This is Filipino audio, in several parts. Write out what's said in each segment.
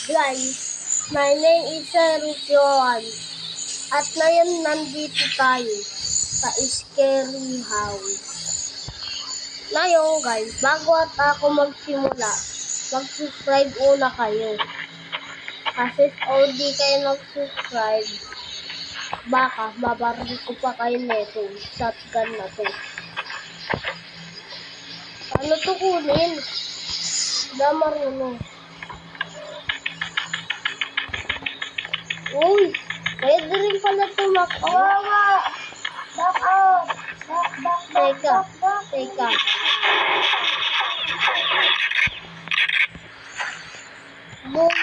Guys, my name is Cyrus Johan. At ngayon nandito tayo sa Scary House. Ngayon guys, bago at ako magsimula, mag-subscribe una kayo. Kasi kung di kayo mag-subscribe, baka mabaril ko pa kayo neto. Shotgun na to. Ano to kunin? Wala marunong. Uy, pwede rin pala tumakbo. Back out. Teka. Boom.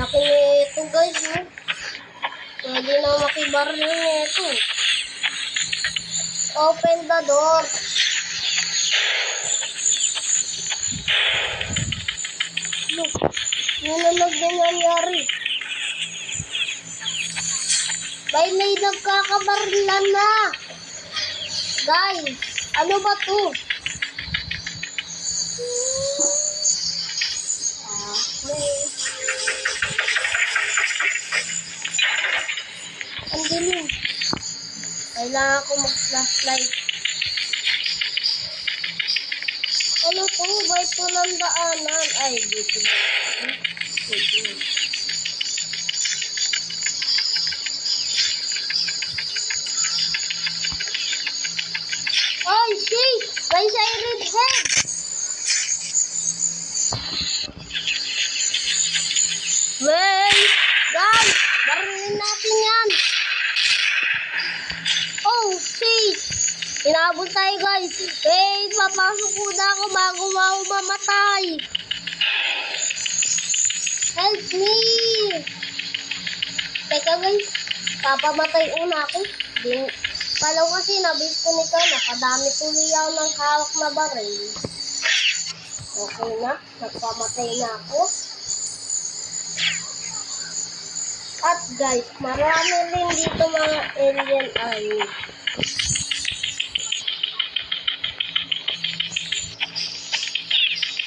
Laki nito guys, oh. Pwede na makibaril nito. Open the door. Look, yun ang nangyari. May nagkakabarilan na. Guys, ano ba to? Ang dilim. Kailangan ko mag-flashlight. Ano to? Ba ito ng daanan? Ay, dito na. Ay, see! May siren head! Wait! Guys! Barilin natin yan! Oh, shit! Inabot tayo, guys! Wait! Papasok ko na ako bago ako mamatay! Help me! Teka, guys. Papamatay una ako. Palaw kasi nabis ko nito. Nakadami tuloy ako ng hawak na baril. Okay na. Nagpamatay na ako. At guys, marami rin dito mga alien army.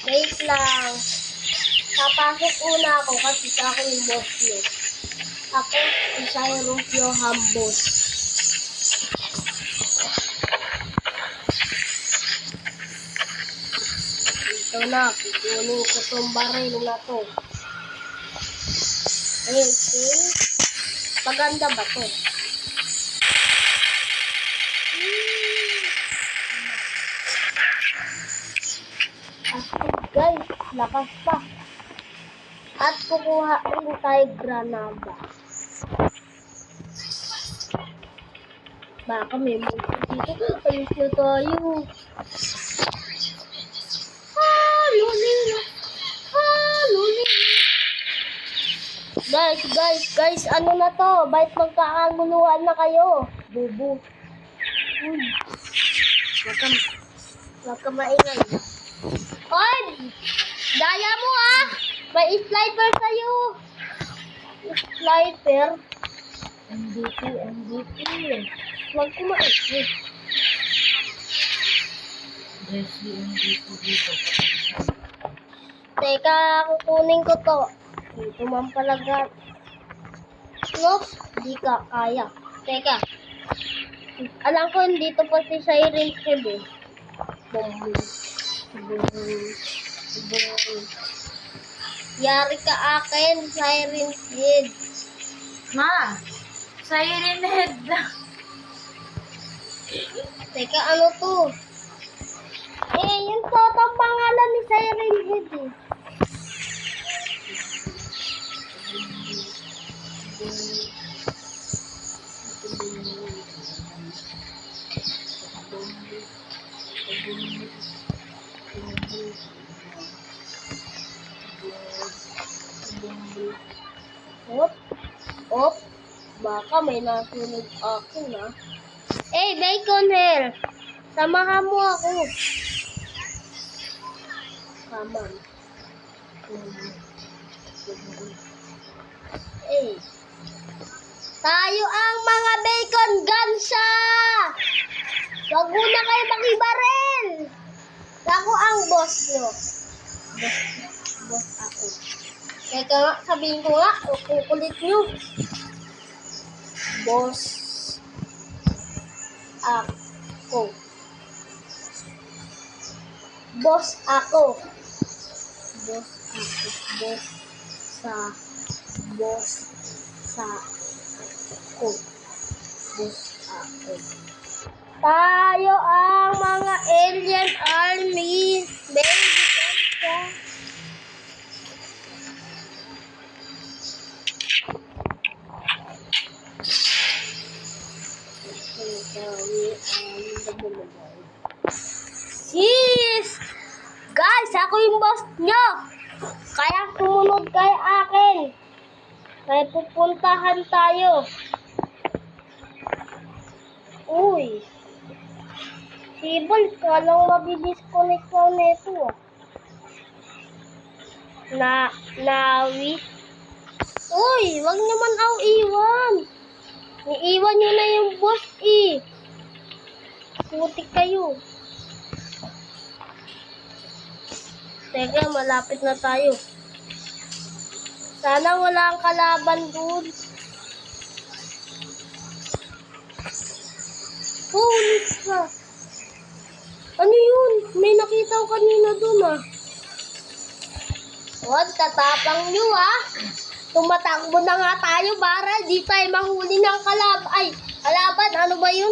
Wait lang. Papasok una ako kasi sa ako yung boss nyo. Ako, si Cyrus Johan boss. Ito na, kukunin ko itong baril na to. Okay. Maganda ba to? Guys, lakas pa. At kukuha rin tayo granada. Baka may monster dito. Alis na tayo. Guys, ano na to? Bakit magkakaguluhan na kayo? Bubu. Wag ka maingay. Oy! Daya mo ah! May sniper sa'yo! Sniper? MVP. Wag ko maingay. Teka, kukunin ko to. Dito man palaga. Nope, di ka kaya. Teka. Alam ko dito pa si Siren Head eh. Yari ka akin, Siren Head. Ma, Siren Head. Teka, ano to? Yun to, ang pangalan ni Siren Head eh. Op, baka may nasunog ako na. Hey, Bacon Hair! Samahan mo ako. Come on. Hey. Tayo ang mga bacon gansa! Wag muna kayo makibaril! Ako ang boss nyo. Boss ako. Teka nga, sabihin ko nga, kukulit nyo. Boss ako. Boss ako. Boss ako. Boss sa ko. Boss ako. Tayo ang mga alien army. Baby, ka. Sis! Guys, ako yung boss nyo. Kaya sumunod kay akin. Kaya pupuntahan tayo. Uy. Sibol, kalang mabilis connect nito. Nawi. Uy, wag naman ako iwan. Iiwan nyo na yung boss Putik kayo. Teka, malapit na tayo. Sana wala ang kalaban dun. Holy crap. Ano yun? May nakita ko kanina dun Wag, tatapang nyo Tumatakbo na nga tayo para di tayo mahuli ng kalaban. Ano ba yun?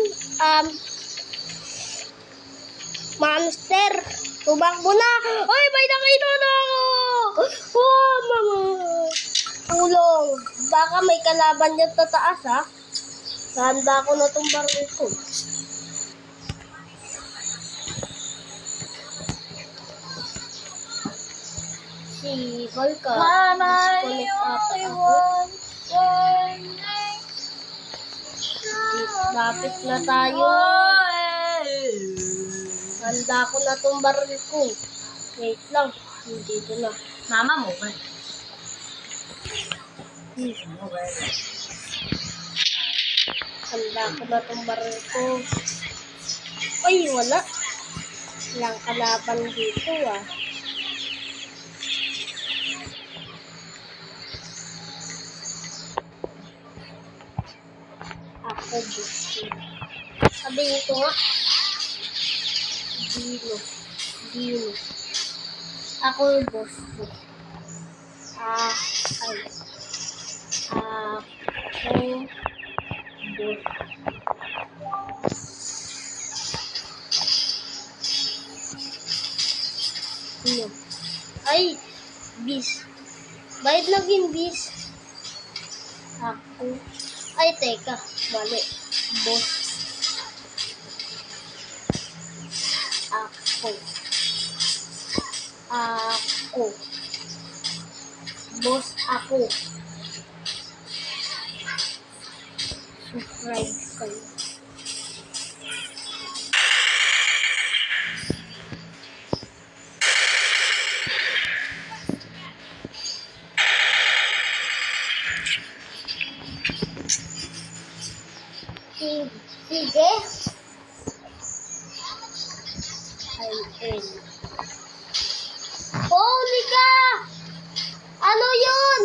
Monster. Tumakbo na. Ay, may nakita na ako. Oh, mga tulong. Baka may kalaban dyan sa taas, Handa ko na itong baril ko. Si Volka. Disconnect ata ako. Lapit na tayo. Handa ko na itong baril ko. Wait lang. Dito na. Mama mo ba? Handa ko na itong baril ko. Ay, wala. Walang kalaban dito, Ako gusto. Sabihin ko nga. Dino. Ako yung boss ko. Ako boss. Dino. Ay, bis. Bayad naging bis. Ako. Ay, teka. Mali. Boss. Ako. Boss ako. Subscribe kayo. Sige. Holy ka! Ano yun?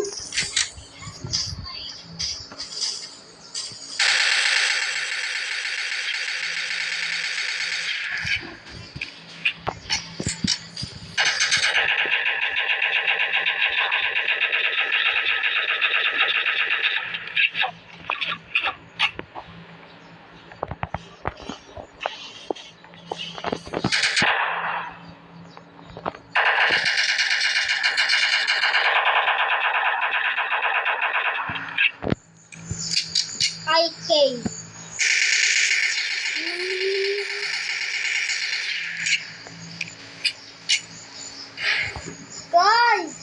IK. Guys!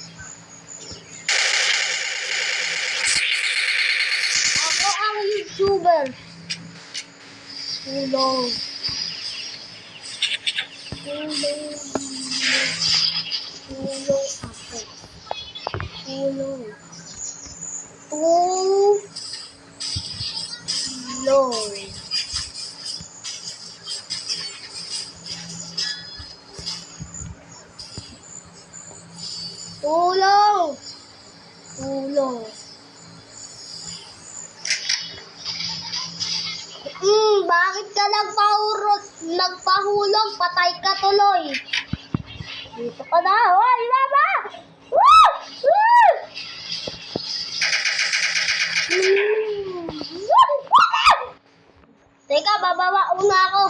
Ako ang YouTuber. Tulong. Tulong ako. Tulong. Lord. Tulong! Tulong. Bakit ka nagpahulog? Patay ka tuloy. Dito ka na. Hoy, mama! Woo! Woo! Teka, bababa una ako.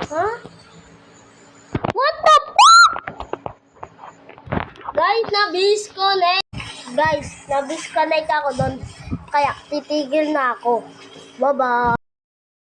Huh? What the fuck? Guys, na-disconnect ako doon. Kaya titigil na ako. Bye-bye.